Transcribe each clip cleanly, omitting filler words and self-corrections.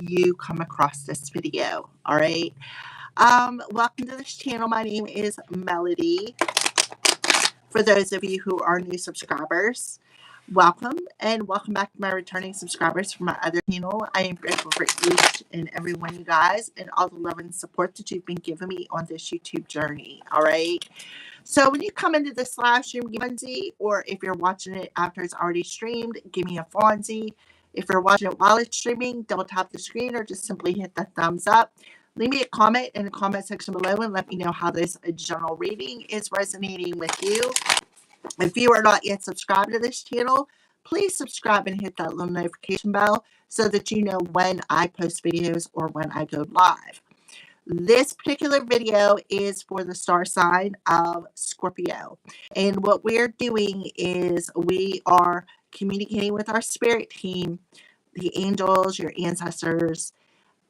you come across this video. All right. Welcome to this channel. My name is Melody. For those of you who are new subscribers, welcome and welcome back to my returning subscribers from my other channel. I am grateful for each and every one of you guys and all the love and support that you've been giving me on this YouTube journey. All right. So when you come into this live stream, give me a Fonzie, or if you're watching it after it's already streamed, give me a Fonzie. If you're watching it while it's streaming, double tap the screen or just simply hit the thumbs up. Leave me a comment in the comment section below and let me know how this general reading is resonating with you. If you are not yet subscribed to this channel, please subscribe and hit that little notification bell so that you know when I post videos or when I go live. This particular video is for the star sign of Scorpio. And what we're doing is we are communicating with our spirit team, the angels, your ancestors,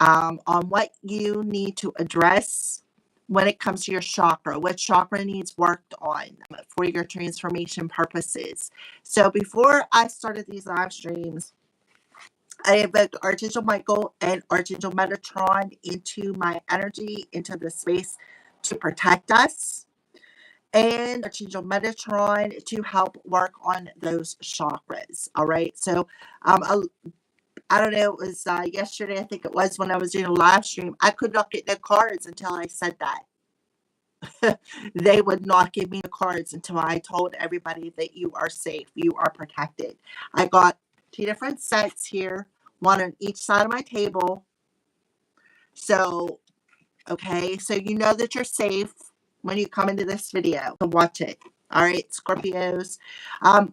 on what you need to address when it comes to your chakra, what chakra needs worked on for your transformation purposes. So before I started these live streams, I invoked Archangel Michael and Archangel Metatron into my energy, into the space to protect us, and Archangel Metatron to help work on those chakras. All right. So, I don't know, it was yesterday, I think it was, when I was doing a live stream. I could not get the cards until I said that. They would not give me the cards until I told everybody that you are safe, you are protected. I got 2 different sets here, one on each side of my table. So, okay, so you know that you're safe when you come into this video. So watch it. All right, Scorpios.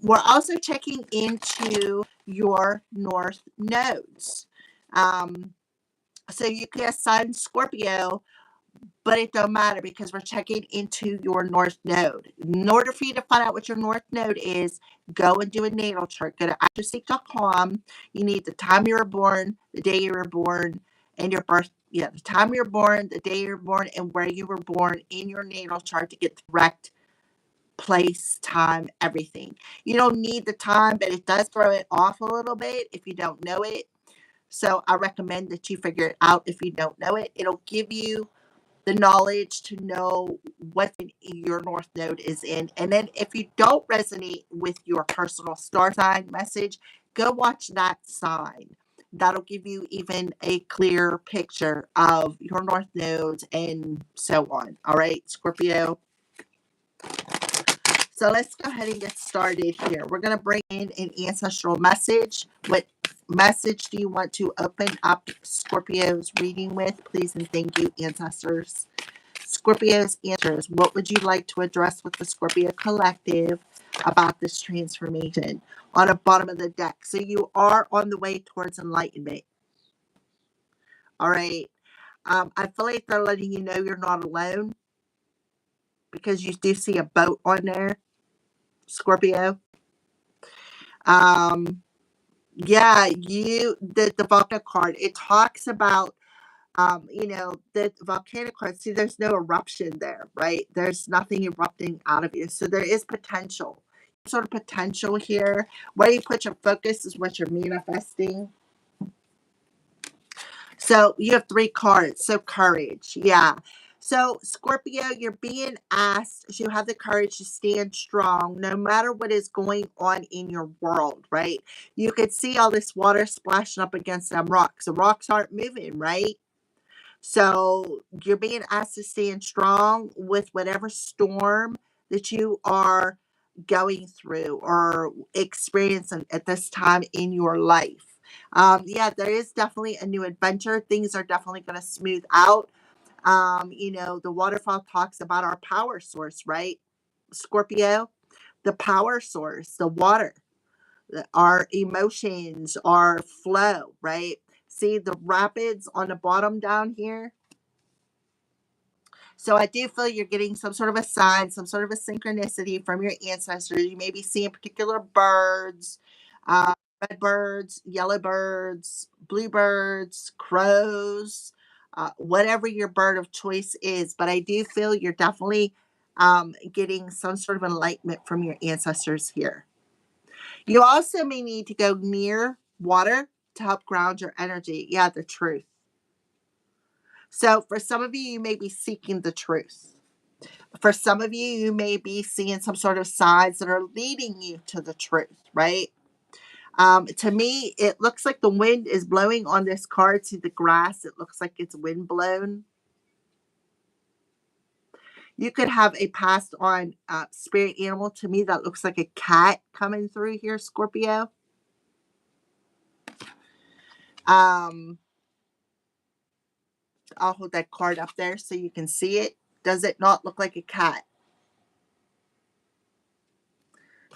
We're also checking into your north nodes. So you can have Sun Scorpio, but it don't matter because we're checking into your north node. In order for you to find out what your north node is, go and do a natal chart. Go to astroseek.com. You need the time you were born, the day you were born, and your birth. Yeah, the time you were born, the day you were born, and where you were born in your natal chart to get the correct place, time, everything. You don't need the time, but it does throw it off a little bit if you don't know it. So I recommend that you figure it out if you don't know it. It'll give you the knowledge to know what your north node is in. And then if you don't resonate with your personal star sign message, go watch that sign. That'll give you even a clear picture of your north nodes and so on. All right, Scorpio. So let's go ahead and get started here. We're going to bring in an ancestral message. What message do you want to open up Scorpio's reading with? Please and thank you, ancestors. Scorpio's answers. What would you like to address with the Scorpio Collective about this transformation? On the bottom of the deck. So you are on the way towards enlightenment. All right. I feel like they're letting you know you're not alone because you do see a boat on there, Scorpio. Yeah, the volcano card, it talks about, the volcanic card. See, there's no eruption there, right? There's nothing erupting out of you. So there is potential, sort of potential here. Where you put your focus is what you're manifesting. So you have 3 cards. So courage. Yeah. So Scorpio, you're being asked to have the courage to stand strong no matter what is going on in your world, right? You could see all this water splashing up against them rocks. The rocks aren't moving, right? So you're being asked to stand strong with whatever storm that you are going through or experiencing at this time in your life. Yeah, there is definitely a new adventure. Things are definitely going to smooth out. The waterfall talks about our power source, right? Scorpio, the power source, the water, our emotions, our flow, right? See the rapids on the bottom down here? So I do feel you're getting some sort of a sign, some sort of a synchronicity from your ancestors. You may be seeing particular birds, red birds, yellow birds, bluebirds, crows, whatever your bird of choice is. But I do feel you're definitely getting some sort of enlightenment from your ancestors here. You also may need to go near water to help ground your energy. Yeah, the truth. So for some of you, you may be seeking the truth. For some of you, you may be seeing some sort of signs that are leading you to the truth, right? To me, it looks like the wind is blowing on this card. See the grass? It looks like it's wind blown. You could have a passed on spirit animal. To me, that looks like a cat coming through here, Scorpio. I'll hold that card up there so you can see it. Does it not look like a cat?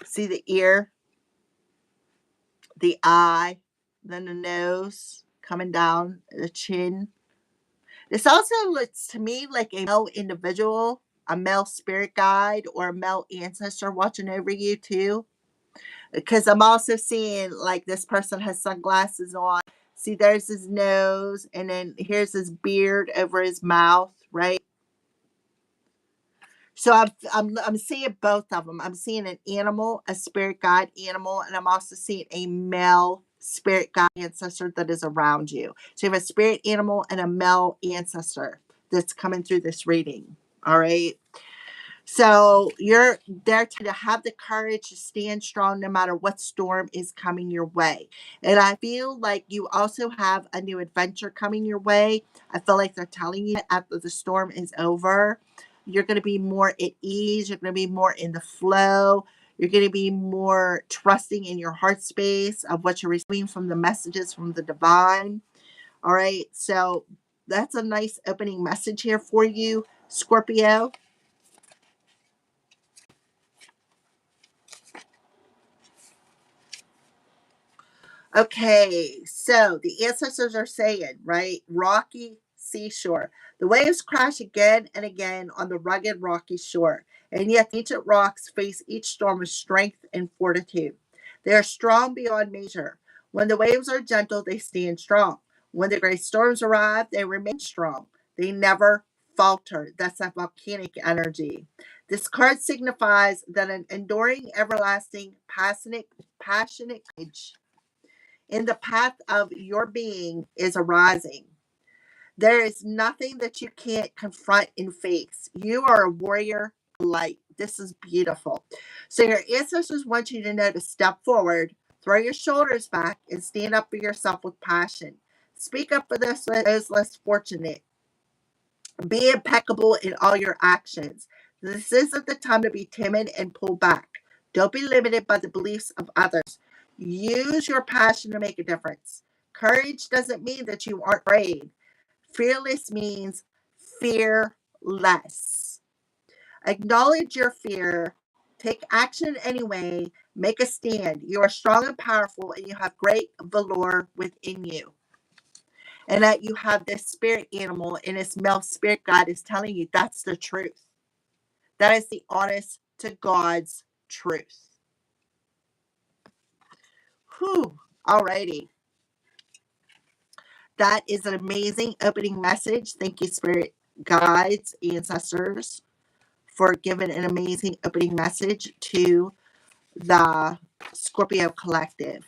See the ear, the eye, then the nose coming down, the chin. This also looks to me like a male individual, a male spirit guide, or a male ancestor watching over you too. Because I'm also seeing like this person has sunglasses on. See, there's his nose, and then here's his beard over his mouth, right? So I'm seeing both of them. I'm seeing an animal, a spirit guide animal, and I'm also seeing a male spirit guide ancestor that is around you. So you have a spirit animal and a male ancestor that's coming through this reading. All right. So you're there to have the courage to stand strong no matter what storm is coming your way. And I feel like you also have a new adventure coming your way. I feel like they're telling you after the storm is over, you're going to be more at ease. You're going to be more in the flow. You're going to be more trusting in your heart space of what you're receiving from the messages from the divine. All right. So that's a nice opening message here for you, Scorpio. Okay, so the ancestors are saying, right? Rocky seashore. The waves crash again and again on the rugged, rocky shore, and yet the ancient rocks face each storm with strength and fortitude. They are strong beyond measure. When the waves are gentle, they stand strong. When the great storms arrive, they remain strong. They never falter. That's that volcanic energy. This card signifies that an enduring, everlasting, passionate courage in the path of your being is arising. There is nothing that you can't confront and face. You are a warrior light. This is beautiful. So your ancestors want you to know to step forward, throw your shoulders back, and stand up for yourself with passion. Speak up for those less fortunate. Be impeccable in all your actions. This isn't the time to be timid and pull back. Don't be limited by the beliefs of others. Use your passion to make a difference. Courage doesn't mean that you aren't brave. Fearless means fearless. Acknowledge your fear. Take action anyway. Make a stand. You are strong and powerful, and you have great valor within you. And that you have this spirit animal, and this male spirit guide is telling you that's the truth. That is the honest to God's truth. Whew. Alrighty. That is an amazing opening message. Thank you, spirit guides, ancestors, for giving an amazing opening message to the Scorpio collective.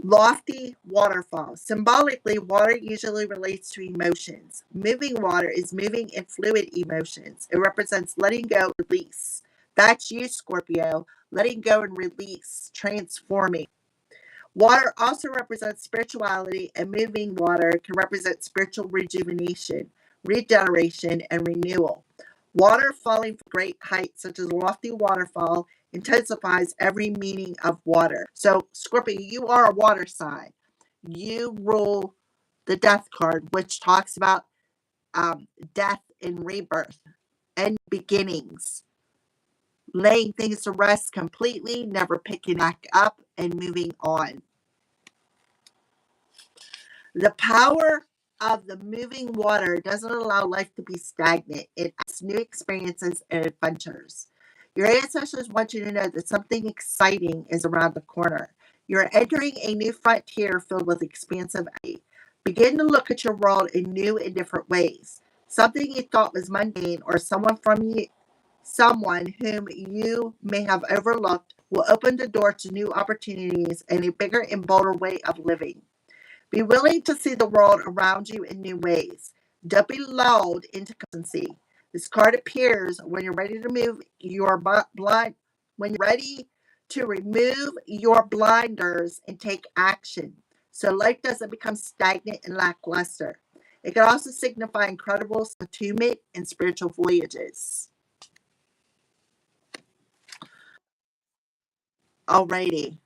Lofty waterfall. Symbolically, water usually relates to emotions. Moving water is moving and fluid emotions. It represents letting go, release. That's you, Scorpio. Letting go and release, transforming. Water also represents spirituality, and moving water can represent spiritual rejuvenation, regeneration, and renewal. Water falling from great heights, such as a lofty waterfall, intensifies every meaning of water. So, Scorpio, you are a water sign. You rule the death card, which talks about death and rebirth and beginnings, laying things to rest completely, never picking back up, and moving on. The power of the moving water doesn't allow life to be stagnant. It adds new experiences and adventures. Your ancestors want you to know that something exciting is around the corner. You're entering a new frontier filled with expansive energy. Begin to look at your world in new and different ways. Something you thought was mundane or someone whom you may have overlooked will open the door to new opportunities and a bigger and bolder way of living. Be willing to see the world around you in new ways. Don't be lulled into complacency. This card appears when you're ready to move your blind when you're ready to remove your blinders and take action, so life doesn't become stagnant and lackluster. It can also signify incredible attunement and spiritual voyages. Alrighty,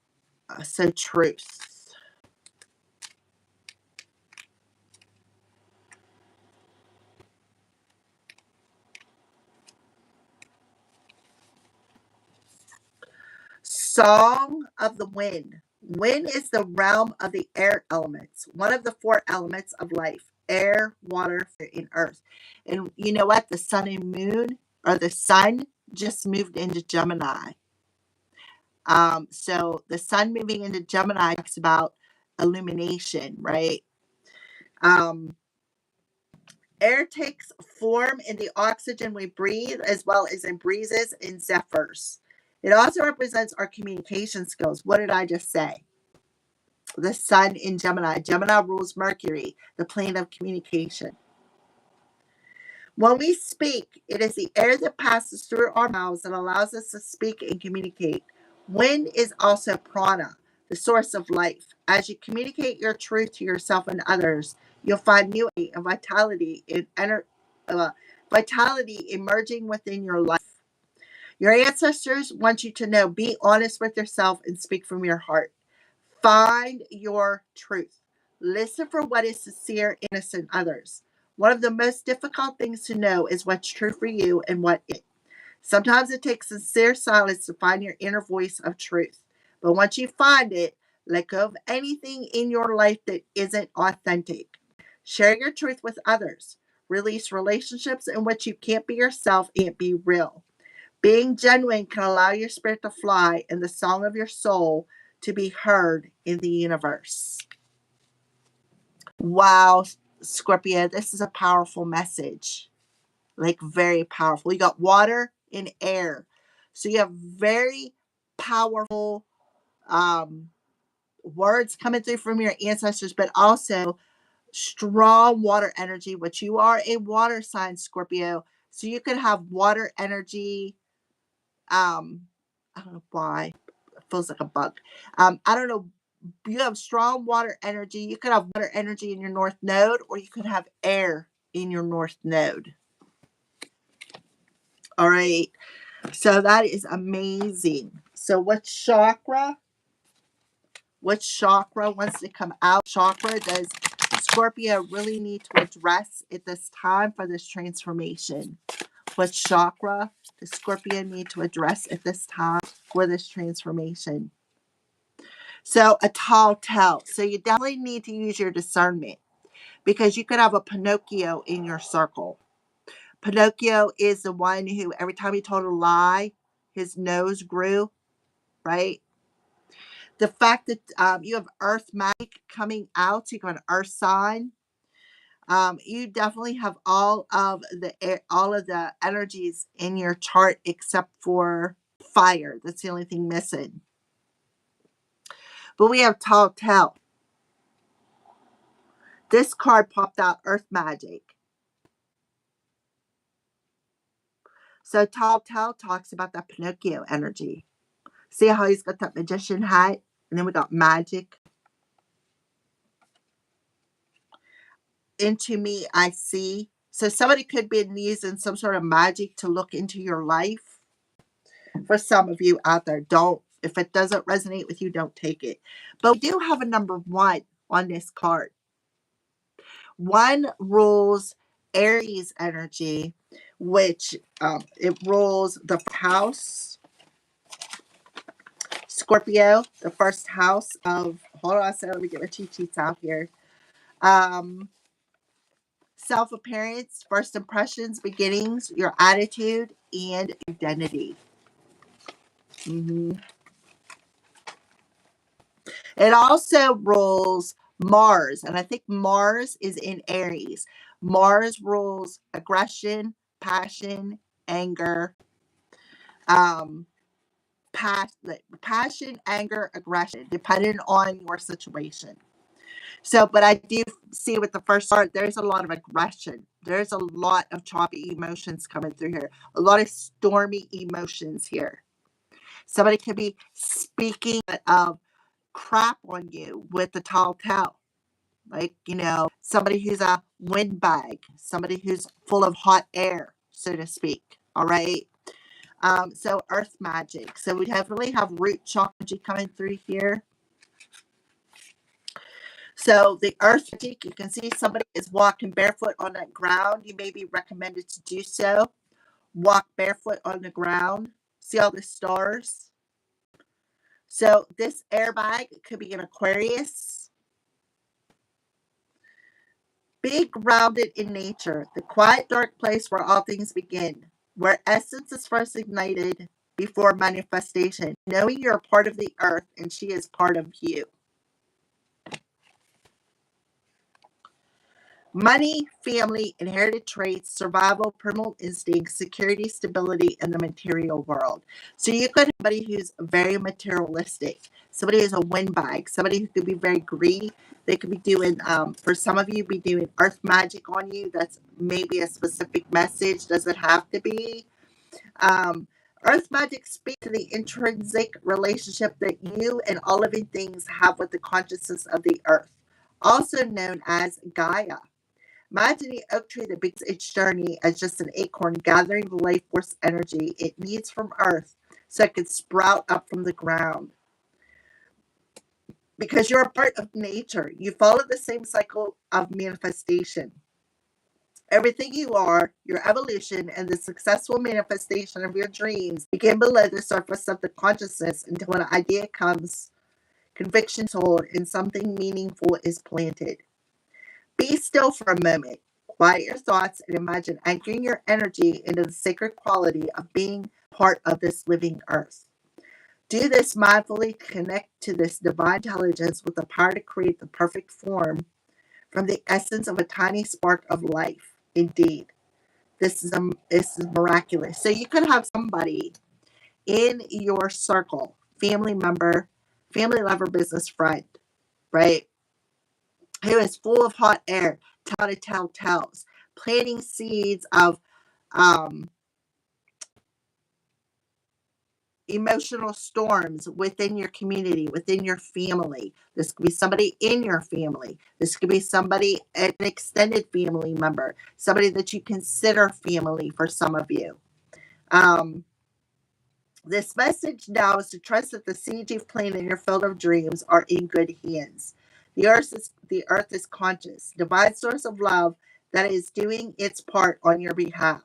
so truth. Song of the Wind. Wind is the realm of the air elements, one of the four elements of life: air, water, fire, and earth. And you know what? The sun and moon, or the sun, just moved into Gemini. So the sun moving into Gemini talks about illumination, right? Um, Air takes form in the oxygen we breathe, as well as in breezes and zephyrs. It also represents our communication skills. What did I just say? The sun in Gemini. Gemini rules Mercury, the plane of communication. When we speak, it is the air that passes through our mouths that allows us to speak and communicate. Wind is also prana, the source of life. As you communicate your truth to yourself and others, you'll find new vitality emerging within your life. Your ancestors want you to know: be honest with yourself and speak from your heart. Find your truth. Listen for what is sincere, innocent others. One of the most difficult things to know is what's true for you and what isn't. Sometimes it takes sincere silence to find your inner voice of truth. But once you find it, let go of anything in your life that isn't authentic. Share your truth with others. Release relationships in which you can't be yourself and be real. Being genuine can allow your spirit to fly and the song of your soul to be heard in the universe. Wow, Scorpio, this is a powerful message. Like, very powerful. You got water and air. So you have very powerful words coming through from your ancestors, but also strong water energy, which you are a water sign, Scorpio. So you could have water energy. I don't know why. It feels like a bug. I don't know. You have strong water energy. You could have water energy in your north node, or you could have air in your north node. All right. So that is amazing. So what chakra? What chakra wants to come out? Chakra does Scorpio really need to address at this time for this transformation? What chakra does Scorpio need to address at this time for this transformation? So a tall tale. So you definitely need to use your discernment, because you could have a Pinocchio in your circle. Pinocchio is the one who every time he told a lie, his nose grew, right? The fact that you have Earth magic coming out, so you got an Earth sign. You definitely have all of the energies in your chart except for fire. That's the only thing missing. But we have tall tale. This card popped out, Earth magic. So tall tale talks about that Pinocchio energy. See how he's got that magician hat, and then we got magic. Into me, I see. So somebody could be using some sort of magic to look into your life. For some of you out there, don't. If it doesn't resonate with you, don't take it. But we do have a number one on this card. One rules Aries energy, which it rules the house. Scorpio, the first house of, hold on a second, let me get my cheat sheets out here. Um, Self appearance, first impressions, beginnings, your attitude, and identity. hmm It also rules Mars, and I think Mars is in Aries. Mars rules aggression, passion, anger. Um, passion, anger, aggression, depending on your situation. So, but I do see with the first part, there's a lot of aggression. There's a lot of choppy emotions coming through here. A lot of stormy emotions here. Somebody could be speaking of crap on you with the tall tale. Like, somebody who's a windbag, somebody who's full of hot air, so to speak. All right. So earth magic. So we definitely have root chakra coming through here. So the earth magic, you can see somebody is walking barefoot on that ground. You may be recommended to do so. Walk barefoot on the ground. See all the stars. So this airbag could be an Aquarius. Be grounded in nature, the quiet, dark place where all things begin, where essence is first ignited before manifestation, knowing you're a part of the earth and she is part of you. Money, family, inherited traits, survival, primal instincts, security, stability, and the material world. So you could have somebody who's very materialistic, somebody who's a windbag, somebody who could be very greedy. They could be doing, for some of you, be doing earth magic on you. That's maybe a specific message. Doesn't have to be. Earth magic speaks to the intrinsic relationship that you and all living things have with the consciousness of the earth, also known as Gaia. Imagine the oak tree that begins its journey as just an acorn gathering the life force energy it needs from earth so it can sprout up from the ground. Because you're a part of nature, you follow the same cycle of manifestation. Everything you are, your evolution, and the successful manifestation of your dreams begin below the surface of the consciousness until an idea comes, conviction told, and something meaningful is planted. Be still for a moment. Quiet your thoughts and imagine anchoring your energy into the sacred quality of being part of this living earth. Do this mindfully to connect to this divine intelligence with the power to create the perfect form from the essence of a tiny spark of life. Indeed, this is miraculous. So you could have somebody in your circle, family member, family lover, business friend, right? Who is full of hot air, tell tales, planting seeds of um, emotional storms within your community, within your family. This could be somebody in your family. This could be somebody, an extended family member, somebody that you consider family for some of you. This message now is to trust that the seeds you've planted in your field of dreams are in good hands. The earth is conscious, divine source of love that is doing its part on your behalf.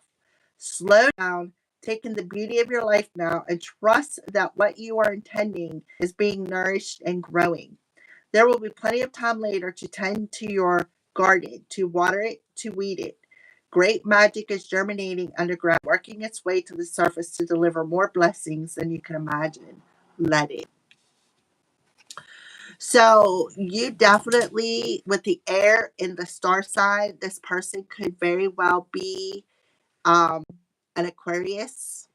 Slow down, take in the beauty of your life now, and trust that what you are intending is being nourished and growing. There will be plenty of time later to tend to your garden, to water it, to weed it. Great magic is germinating underground, working its way to the surface to deliver more blessings than you can imagine. Let it. So, you definitely, with the air in the star sign, this person could very well be um, an Aquarius.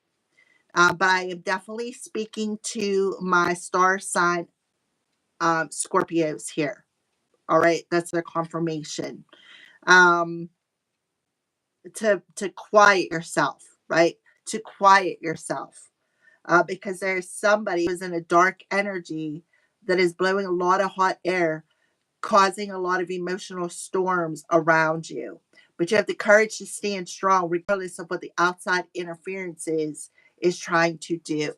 But I am definitely speaking to my star sign Scorpios here. All right, that's the confirmation. Um, to quiet yourself, right? To quiet yourself, because there's somebody who's in a dark energy that is blowing a lot of hot air, causing a lot of emotional storms around you. But you have the courage to stand strong, regardless of what the outside interference is trying to do.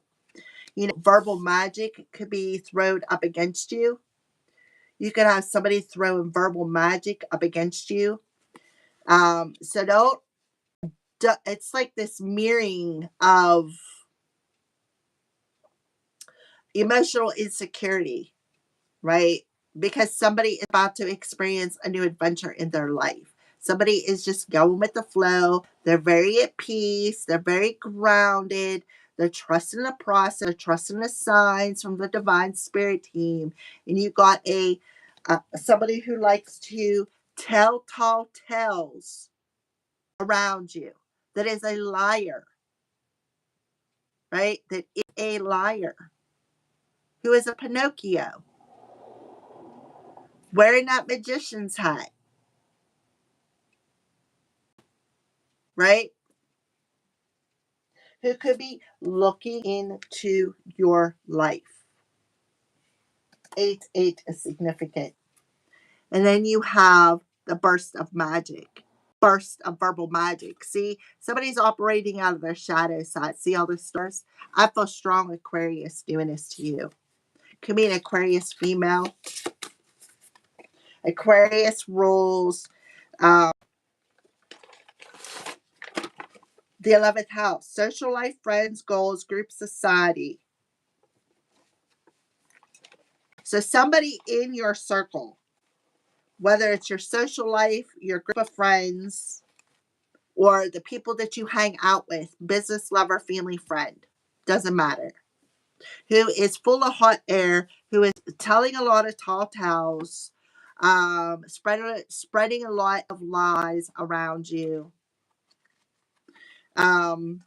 Verbal magic could be thrown up against you. You could have somebody throwing verbal magic up against you. So it's like this mirroring of emotional insecurity, right? Because somebody is about to experience a new adventure in their life. Somebody is just going with the flow. They're very at peace. They're very grounded. They're trusting the process. They're trusting the signs from the divine spirit team. And you got somebody who likes to tell tall tales around you. That is a liar, right? That is a liar, who is a Pinocchio, wearing that magician's hat, right? Who could be looking into your life. 8 is significant. And then you have the burst of magic, burst of verbal magic. See, somebody's operating out of their shadow side. See all the stars? I feel strong Aquarius doing this to you. Could be an Aquarius female. Aquarius rules the 11th house. Social life, friends, goals, group, society. So somebody in your circle, whether it's your social life, your group of friends, or the people that you hang out with, business, lover, family, friend, doesn't matter, who is full of hot air, who is telling a lot of tall tales, spreading a lot of lies around you, trying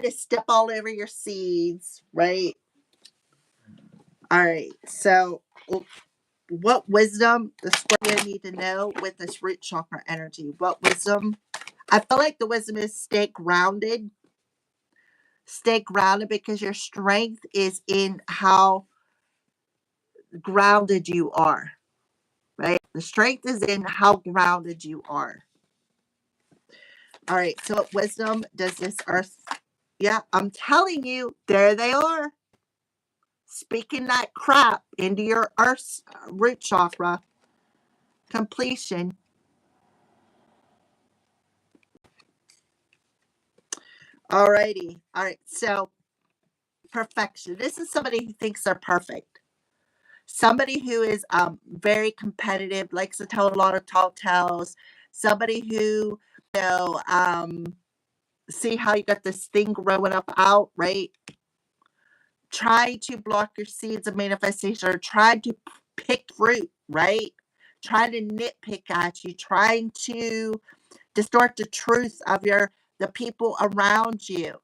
to step all over your seeds, right? All right, so what wisdom the Scorpio need to know with this root chakra energy? What wisdom? I feel like the wisdom is stay grounded. Stay grounded because your strength is in how grounded you are, right? The strength is in how grounded you are. All right, so what wisdom does this earth? Yeah, I'm telling you, there they are. Speaking that crap into your earth root chakra completion. Alrighty. All right. So perfection. This is somebody who thinks they're perfect. Somebody who is very competitive, likes to tell a lot of tall tales. Somebody who, see how you got this thing growing up out, right? Try to block your seeds of manifestation or try to pick fruit, right? Trying to nitpick at you, trying to distort the truth of the people around you.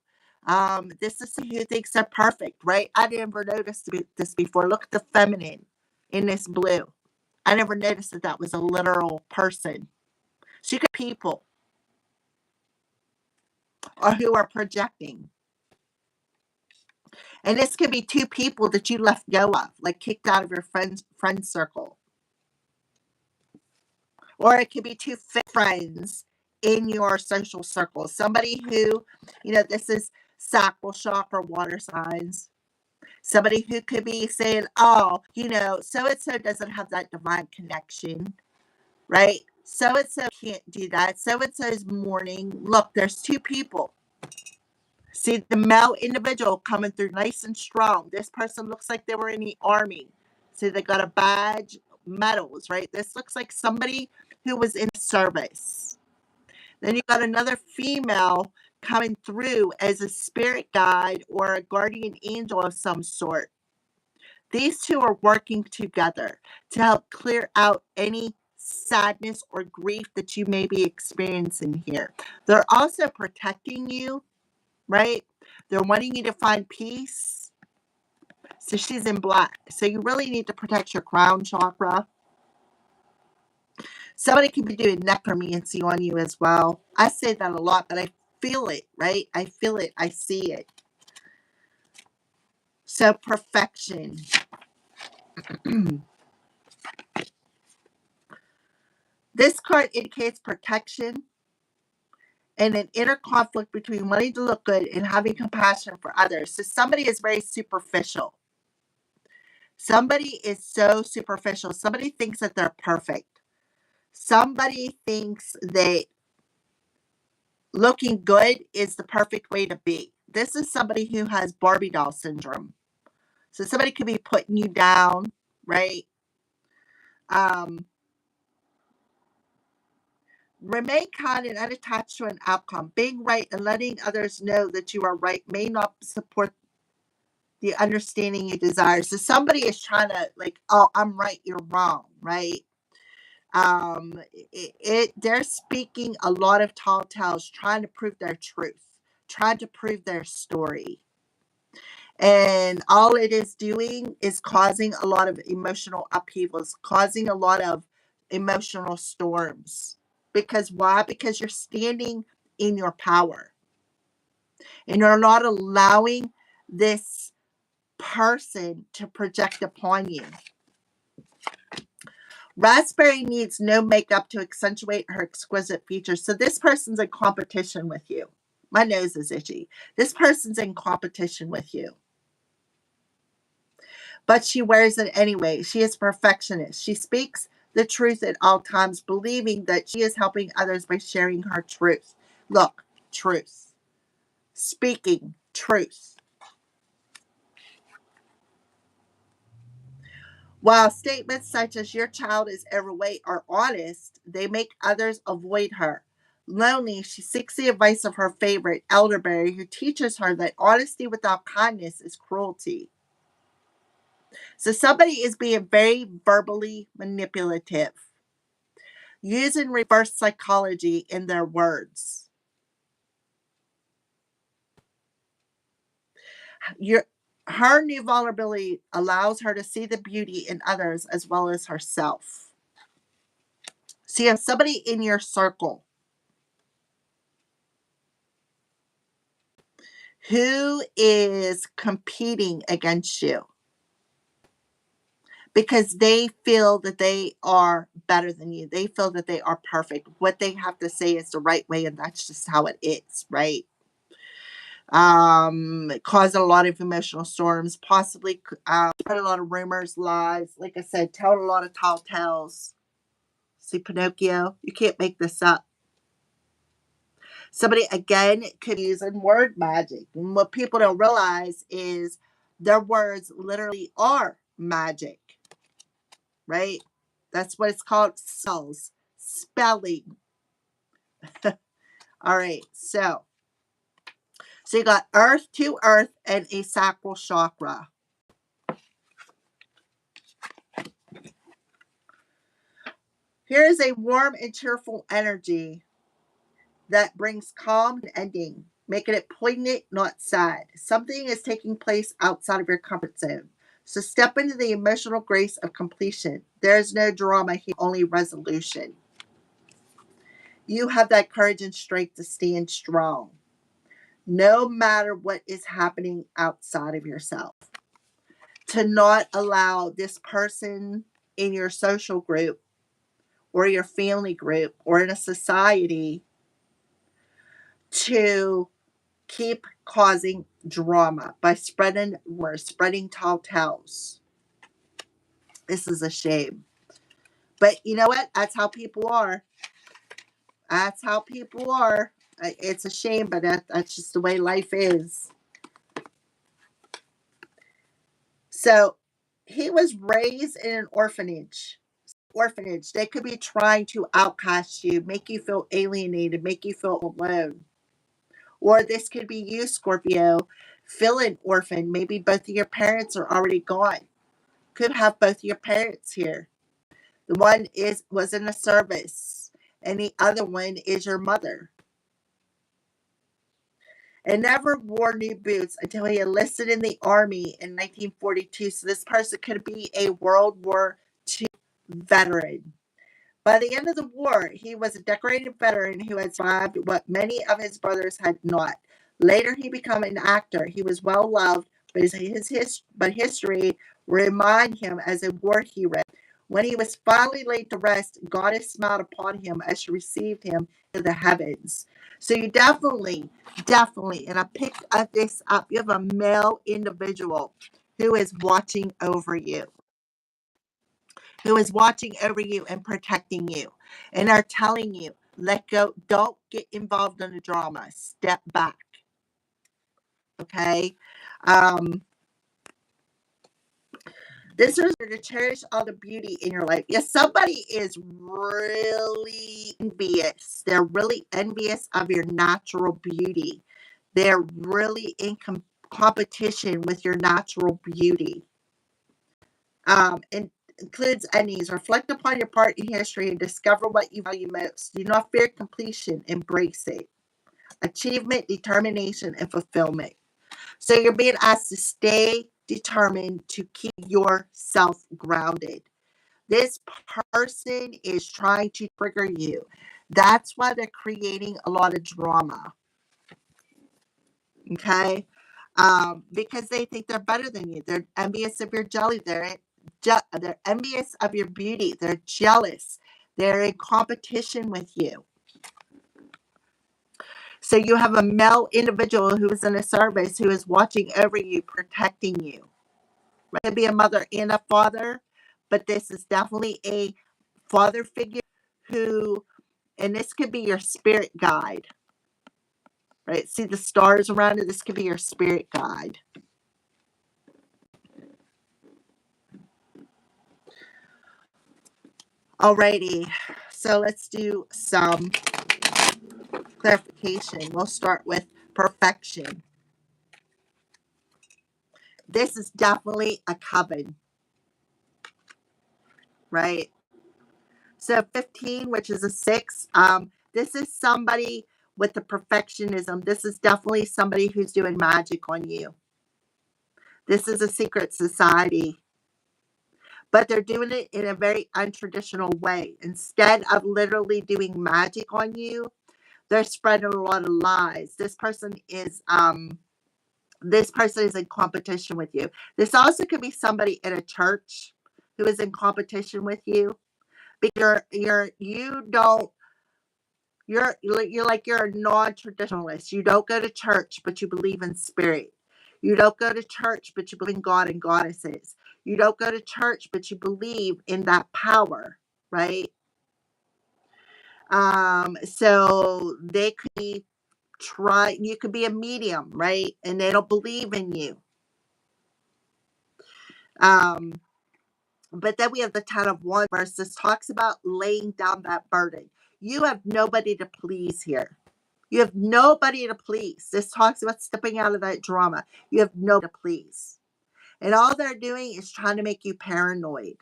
This is who thinks they're perfect, right? I never noticed this before. Look at the feminine in this blue. I never noticed that was a literal person. So you got people or who are projecting. And this could be two people that you let go of, like kicked out of your friend circle. Or it could be two friends in your social circle. Somebody who, this is sacral chakra water signs. Somebody who could be saying, oh, so and so doesn't have that divine connection, right? So and so can't do that. So and so's mourning. Look, there's two people. See the male individual coming through nice and strong. This person looks like they were in the army. See, they got a badge, medals, right? This looks like somebody who was in service. Then you got another female coming through as a spirit guide or a guardian angel of some sort. These two are working together to help clear out any sadness or grief that you may be experiencing here. They're also protecting you, right? They're wanting you to find peace. So she's in black. So you really need to protect your crown chakra. Somebody could be doing necromancy on you as well. I say that a lot, but I feel it, right? I feel it. I see it. So perfection. This card indicates protection and an inner conflict between wanting to look good and having compassion for others. So somebody is very superficial. Somebody is so superficial. Somebody thinks that they're perfect. Somebody thinks that looking good is the perfect way to be. This is somebody who has Barbie doll syndrome. So somebody could be putting you down, right? Remain kind and unattached to an outcome. Being right and letting others know that you are right may not support the understanding you desire. So somebody is trying to like, oh, I'm right, you're wrong, right? They're speaking a lot of tall tales, trying to prove their truth. trying to prove their story. And all it is doing is causing a lot of emotional upheavals, causing a lot of emotional storms. Because why? Because you're standing in your power and you're not allowing this person to project upon you. Raspberry needs no makeup to accentuate her exquisite features. So this person's in competition with you. My nose is itchy. This person's in competition with you. But she wears it anyway. She is a perfectionist. She speaks the truth at all times, believing that she is helping others by sharing her truth. Look, truth. Speaking truth. While statements such as your child is overweight are honest, they make others avoid her. Lonely, she seeks the advice of her favorite, Elderberry, who teaches her that honesty without kindness is cruelty. So somebody is being very verbally manipulative, using reverse psychology in their words. Her new vulnerability allows her to see the beauty in others as well as herself. So you have somebody in your circle who is competing against you because they feel that they are better than you. They feel that they are perfect. What they have to say is the right way, and that's just how it is, right? Caused a lot of emotional storms, possibly spread a lot of rumors, lies. Like I said, tell a lot of tall tales. See Pinocchio? You can't make this up. Somebody, again, could use in word magic. And what people don't realize is their words literally are magic, right? That's what it's called, spells, spelling. All right, so you got earth to earth and a sacral chakra. Here is a warm and cheerful energy that brings calm and ending, making it poignant, not sad. Something is taking place outside of your comfort zone. So step into the emotional grace of completion. There is no drama here, only resolution. You have that courage and strength to stand strong, no matter what is happening outside of yourself. To not allow this person in your social group or your family group or in a society to keep causing drama by spreading rumors, spreading tall tales. This is a shame. But you know what? That's how people are. That's how people are. It's a shame, but that's just the way life is. So he was raised in an orphanage. They could be trying to outcast you, make you feel alienated, make you feel alone. Or this could be you, Scorpio, feeling orphaned. Maybe both of your parents are already gone. Could have both your parents here. The one was in a service, and the other one is your mother. And never wore new boots until he enlisted in the army in 1942. So this person could be a World War II veteran. By the end of the war, he was a decorated veteran who had survived what many of his brothers had not. Later, he became an actor. He was well loved, but history remind him as a war hero. When he was finally laid to rest, Goddess smiled upon him as she received him to the heavens. So you definitely, and I picked this up. You have a male individual who is watching over you, and protecting you, and are telling you, let go, don't get involved in the drama, step back. Okay. This is to cherish all the beauty in your life. Yes, somebody is really envious. They're really envious of your natural beauty. They're really in competition with your natural beauty. And includes endings. Reflect upon your part in history and discover what you value most. Do not fear completion. Embrace it. achievement, determination, and fulfillment. So you're being asked to stay determined to keep yourself grounded. This person is trying to trigger you. That's why they're creating a lot of drama. Okay? Because they think they're better than you. They're envious of your jelly. They're envious of your beauty. They're jealous. They're in competition with you. So you have a male individual who is in a service who is watching over you, protecting you. Right? It could be a mother and a father, but this is definitely a father figure who, and this could be your spirit guide. Right? See the stars around it? This could be your spirit guide. Alrighty, so let's do some clarification. We'll start with perfection. This is definitely a coven, right? So 15, which is a 6, this is somebody with the perfectionism. This is definitely somebody who's doing magic on you. This is a secret society, but they're doing it in a very untraditional way. Instead of literally doing magic on you, they're spreading a lot of lies. This person is in competition with you. This also could be somebody in a church who is in competition with you. Because you're a non-traditionalist. You don't go to church, but you believe in spirit. You don't go to church, but you believe in God and goddesses. You don't go to church, but you believe in that power, right? So they could be you could be a medium, right? And they don't believe in you. But then we have the 10 of Wands verse. This talks about laying down that burden. You have nobody to please here. You have nobody to please. This talks about stepping out of that drama. You have nobody to please. And all they're doing is trying to make you paranoid.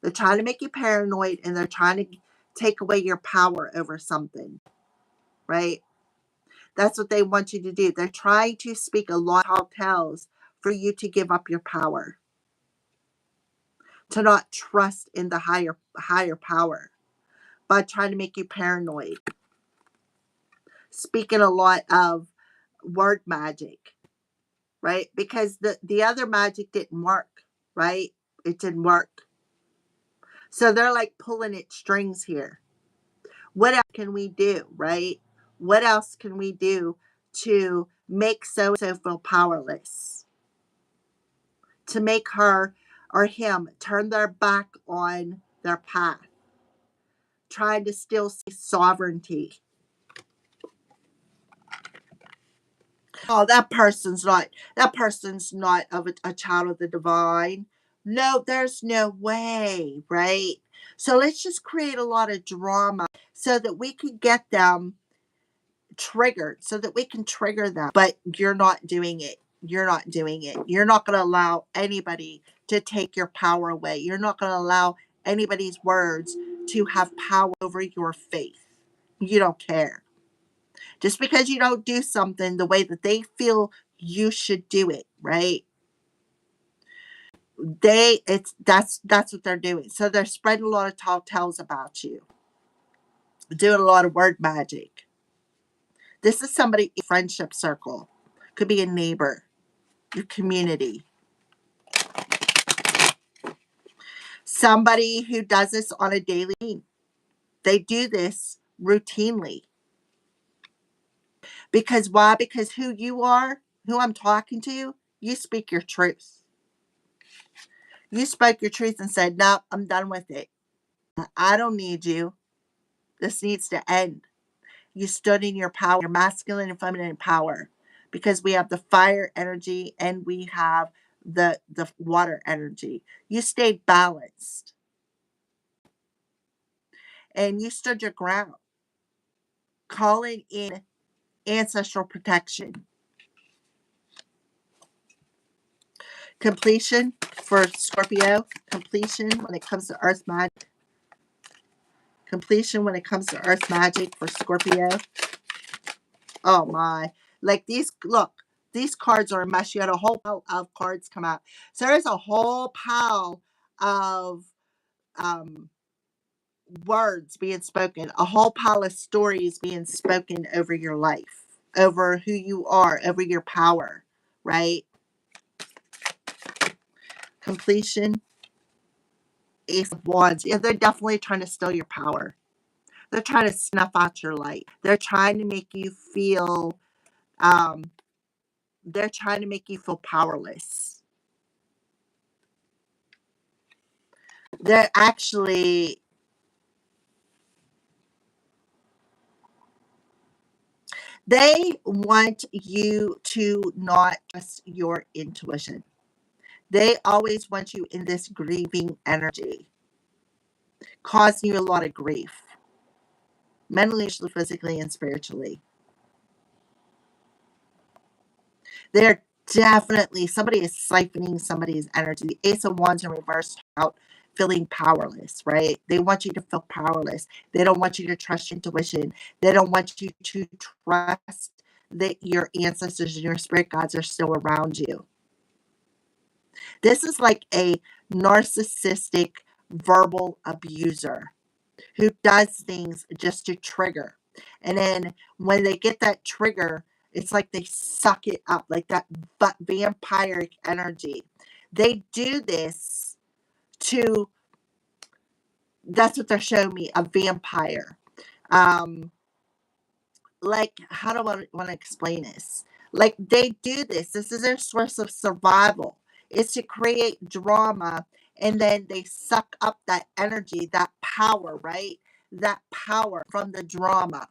They're trying to make you paranoid, and they're trying to take away your power over something, right? That's what they want you to do. They're trying to speak a lot of tall tales for you to give up your power, to not trust in the higher power, by trying to make you paranoid. Speaking a lot of word magic, right? Because the other magic didn't work, right? It didn't work. So they're like pulling at strings here. What else can we do, right? What else can we do to make so-and-so feel powerless? To make her or him turn their back on their path, trying to still see sovereignty. Oh, that person's not of a child of the divine. No, there's no way, right? So let's just create a lot of drama so that we can get them triggered, so that we can trigger them. But you're not doing it. You're not doing it. You're not going to allow anybody to take your power away. You're not going to allow anybody's words to have power over your faith. You don't care. Just because you don't do something the way that they feel you should do it, right? That's what they're doing. So they're spreading a lot of tall tales about you, doing a lot of word magic. This is somebody in a friendship circle. Could be a neighbor, your community. Somebody who does this on a daily basis. They do this routinely. Because why? Because who you are, who I'm talking to, you speak your truth. You spoke your truth and said, no, I'm done with it. I don't need you. This needs to end. You stood in your power, your masculine and feminine power, because we have the fire energy and we have the water energy. You stayed balanced and you stood your ground, calling in ancestral protection. Completion for Scorpio. Completion when it comes to earth magic. Completion when it comes to earth magic for Scorpio. Oh my. Like these, look, these cards are a mess. You had a whole pile of cards come out. So there's a whole pile of um, words being spoken, a whole pile of stories being spoken over your life, over who you are, over your power, right? Completion, Ace of Wands. Yeah, they're definitely trying to steal your power. They're trying to snuff out your light. They're trying to make you feel, um, they're trying to make you feel powerless. They're actually, they want you to not trust your intuition. They always want you in this grieving energy, causing you a lot of grief, mentally, physically, and spiritually. They're definitely, somebody is siphoning somebody's energy. The Ace of Wands in reverse out feeling powerless, right? They want you to feel powerless. They don't want you to trust your intuition. They don't want you to trust that your ancestors and your spirit guides are still around you. This is like a narcissistic verbal abuser who does things just to trigger. And then when they get that trigger, it's like they suck it up, like that vampiric energy. They do this to, that's what they're showing me, a vampire. Um, like, how do I want to explain this? Like, they do this. This is their source of survival. It's to create drama, and then they suck up that energy, that power, right? That power from the drama.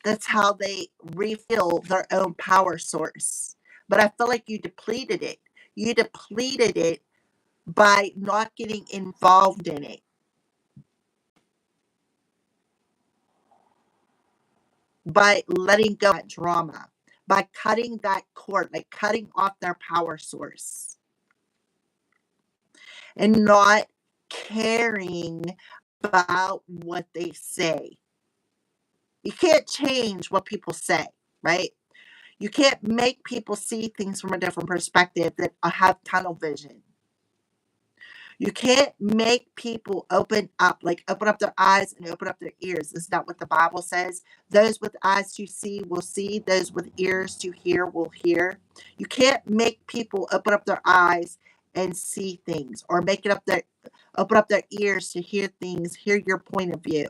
That's how they refill their own power source. But I feel like you depleted it. You depleted it by not getting involved in it, by letting go of that drama, by cutting that cord, like cutting off their power source, and not caring about what they say. You can't change what people say, right? You can't make people see things from a different perspective that have tunnel vision. You can't make people open up, like open up their eyes and open up their ears. Is that what the Bible says? Those with eyes to see will see, those with ears to hear will hear. You can't make people open up their eyes and see things, or make it up their open up their ears to hear things, hear your point of view.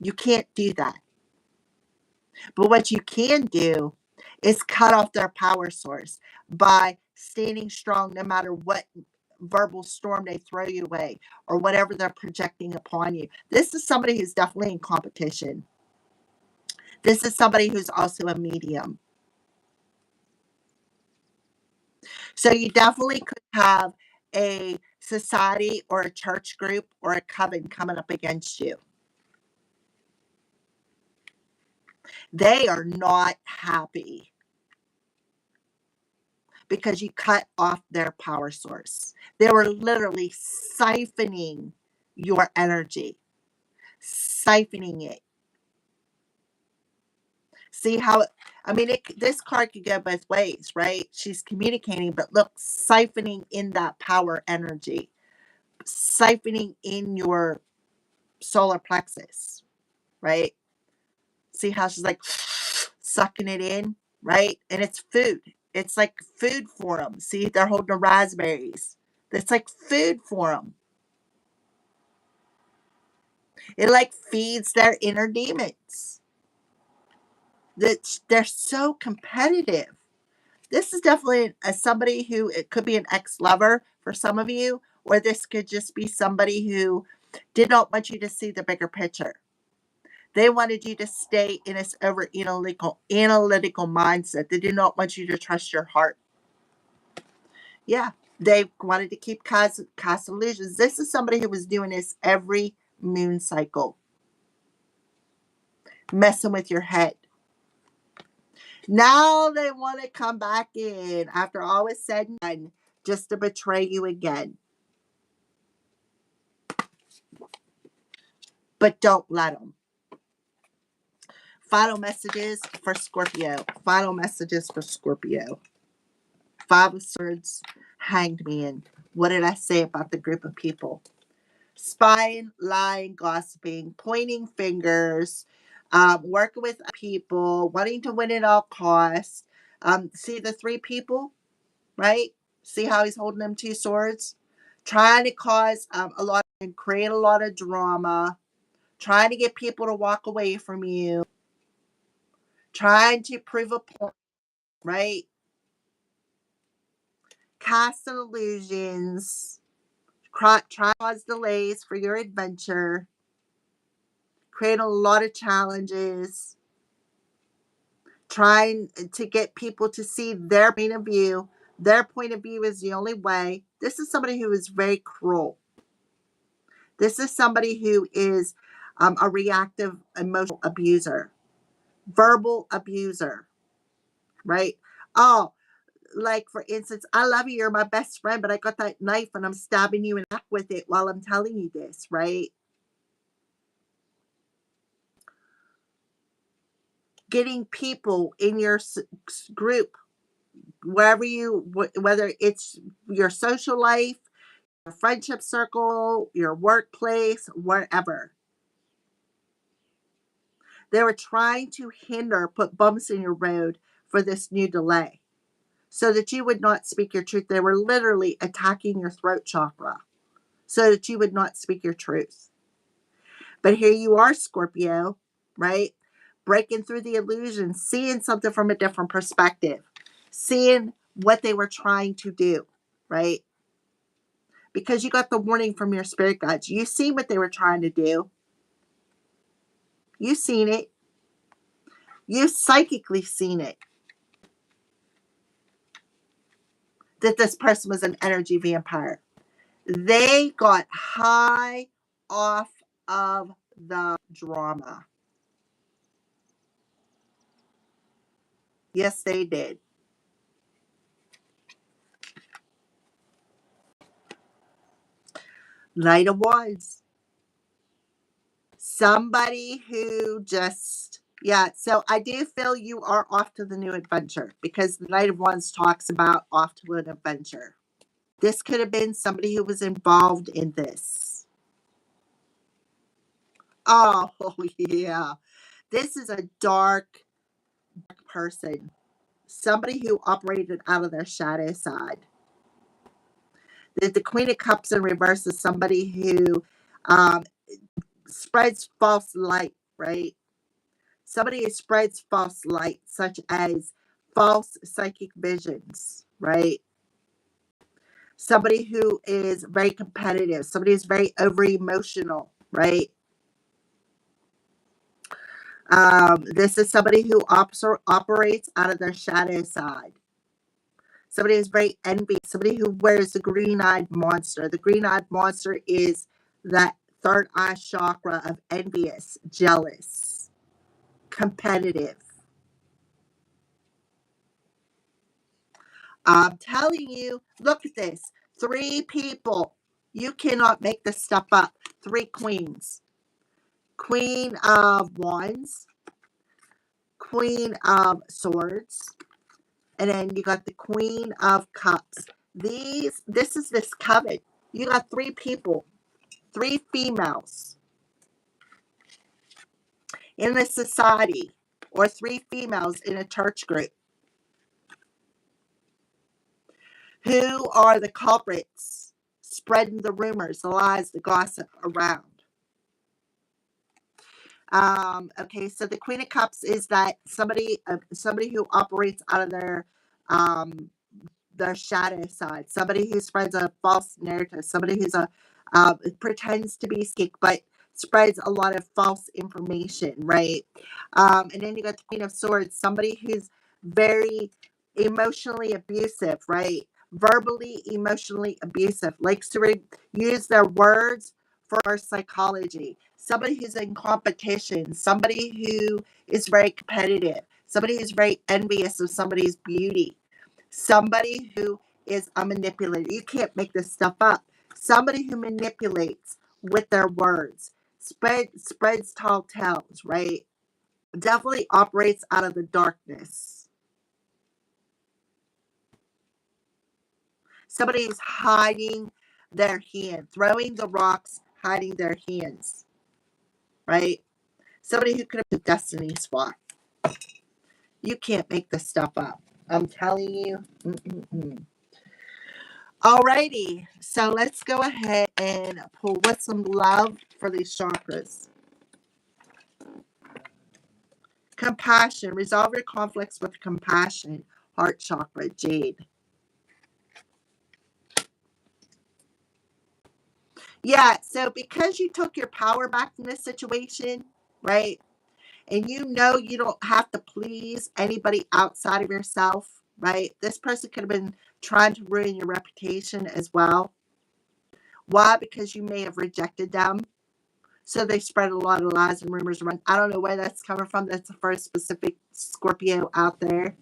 You can't do that. But what you can do is cut off their power source by standing strong no matter what verbal storm they throw you away or whatever they're projecting upon you. This is somebody who's definitely in competition. This is somebody who's also a medium. So you definitely could have a society or a church group or a coven coming up against you. They are not happy because you cut off their power source. They were literally siphoning your energy, siphoning it. See how, I mean, this card could go both ways, right? She's communicating, but look, siphoning in that power energy, siphoning in your solar plexus, right? See how she's like sucking it in, right? And it's food. It's like food for them. See, they're holding the raspberries. It's like food for them. It like feeds their inner demons. That they're so competitive. This is definitely somebody who, it could be an ex-lover for some of you, or this could just be somebody who did not want you to see the bigger picture. They wanted you to stay in this over analytical mindset. They did not want you to trust your heart. Yeah, they wanted to keep cast illusions. This is somebody who was doing this every moon cycle, messing with your head. Now they want to come back in after all is said and done, just to betray you again. But don't let them. Final messages for Scorpio. Final messages for Scorpio. Five of Swords, Hanged Man. What did I say about the group of people? Spying, lying, gossiping, pointing fingers, working with people, wanting to win at all costs. See the three people, right? See how he's holding them two swords? Trying to cause a lot and create a lot of drama, trying to get people to walk away from you, trying to prove a point, right? Casting illusions, try to cause delays for your adventure, create a lot of challenges, trying to get people to see their point of view. Their point of view is the only way. This is somebody who is very cruel. This is somebody who is a reactive emotional abuser, verbal abuser, right? Oh, like for instance, I love you, you're my best friend, but I got that knife and I'm stabbing you in the back with it while I'm telling you this, right? Getting people in your group, wherever whether it's your social life, your friendship circle, your workplace, wherever. They were trying to hinder, put bumps in your road for this new delay so that you would not speak your truth. They were literally attacking your throat chakra so that you would not speak your truth. But here you are, Scorpio, right? Breaking through the illusion, seeing something from a different perspective, seeing what they were trying to do, right? Because you got the warning from your spirit guides. You see what they were trying to do. You seen it. You psychically seen it. That this person was an energy vampire. They got high off of the drama. Yes, they did. Knight of Wands. Somebody who just, yeah. So I do feel you are off to the new adventure because the Knight of Wands talks about off to an adventure. This could have been somebody who was involved in this. Oh, yeah. This is a dark person. Somebody who operated out of their shadow side. The Queen of Cups in reverse is somebody who um, spreads false light, right? Somebody who spreads false light, such as false psychic visions, right? Somebody who is very competitive, somebody who's very over emotional, right? This is somebody who operates out of their shadow side. Somebody who's very envious. Somebody who wears the green-eyed monster. The green-eyed monster is that third eye chakra of envious, jealous, competitive. I'm telling you, look at this. Three people. You cannot make this stuff up. Three queens. Queen of Wands. Queen of Swords. And then you got the Queen of Cups. This is this coven. You got three people, three females in a society, or three females in a church group who are the culprits spreading the rumors, the lies, the gossip around. Okay, so the Queen of Cups is that somebody who operates out of their shadow side, somebody who spreads a false narrative, somebody who's pretends to be sick but spreads a lot of false information, right? And then you got the Queen of Swords, somebody who's very emotionally abusive, right? Verbally, emotionally abusive, likes to use their words for psychology. Somebody who's in competition, somebody who is very competitive, somebody who's very envious of somebody's beauty, somebody who is a manipulator. You can't make this stuff up. Somebody who manipulates with their words, spreads tall tales, right? Definitely operates out of the darkness. Somebody who's hiding their hand, throwing the rocks, hiding their hands, right? Somebody who could have been a destiny swap. You can't make this stuff up. I'm telling you. Mm-mm-mm. Alrighty, so let's go ahead and pull what's some love for these chakras. Compassion. Resolve your conflicts with compassion. Heart chakra, jade. Yeah, so because you took your power back from this situation, right? And you know you don't have to please anybody outside of yourself, right? This person could have been trying to ruin your reputation as well. Why? Because you may have rejected them. So they spread a lot of lies and rumors around. I don't know where that's coming from. That's the first specific Scorpio out there.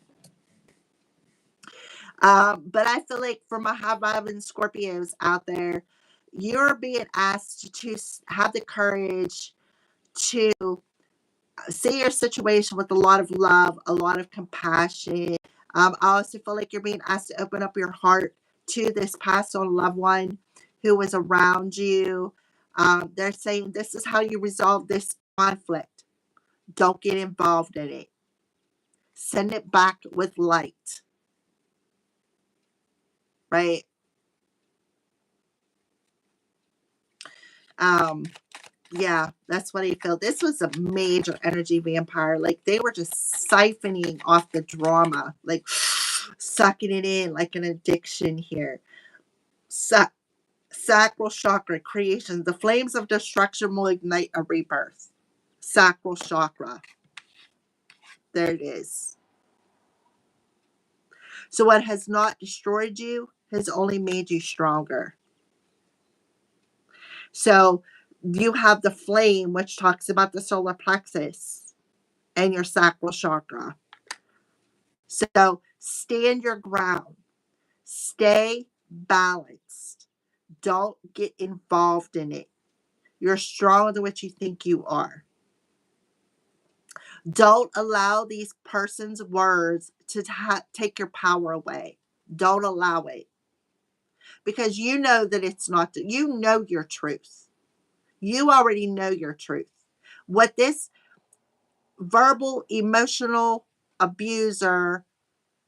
But I feel like for my high vibing Scorpios out there, you're being asked to have the courage to see your situation with a lot of love, a lot of compassion. I also feel like you're being asked to open up your heart to this passed on loved one who was around you. They're saying this is how you resolve this conflict. Don't get involved in it. Send it back with light, right? Um, yeah, that's what I feel. This was a major energy vampire. Like they were just siphoning off the drama, like sucking it in like an addiction here. Sacral chakra creation. The flames of destruction will ignite a rebirth. Sacral chakra. There it is. So what has not destroyed you has only made you stronger. So you have the flame, which talks about the solar plexus and your sacral chakra. So stand your ground. Stay balanced. Don't get involved in it. You're stronger than what you think you are. Don't allow these person's words to take your power away. Don't allow it. Because you know that it's not, you know your truth. You already know your truth. What this verbal, emotional abuser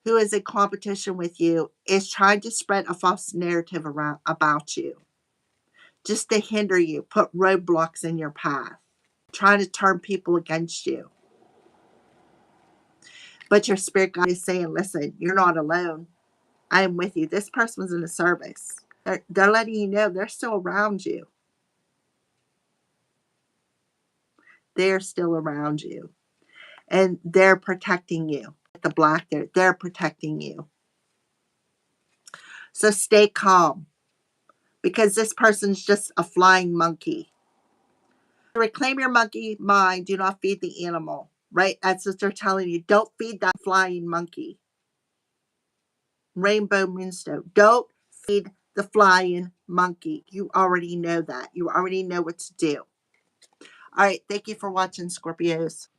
who is in competition with you is trying to spread a false narrative around about you, just to hinder you, put roadblocks in your path, trying to turn people against you. But your spirit guide is saying, listen, you're not alone. I am with you. This person was in the service. They're letting you know they're still around you. They're still around you. And they're protecting you. The black there, they're protecting you. So stay calm, because this person's just a flying monkey. Reclaim your monkey mind. Do not feed the animal, right? That's what they're telling you. Don't feed that flying monkey. Rainbow Moonstone. Don't feed the flying monkey. You already know that. You already know what to do. All right. Thank you for watching, Scorpios.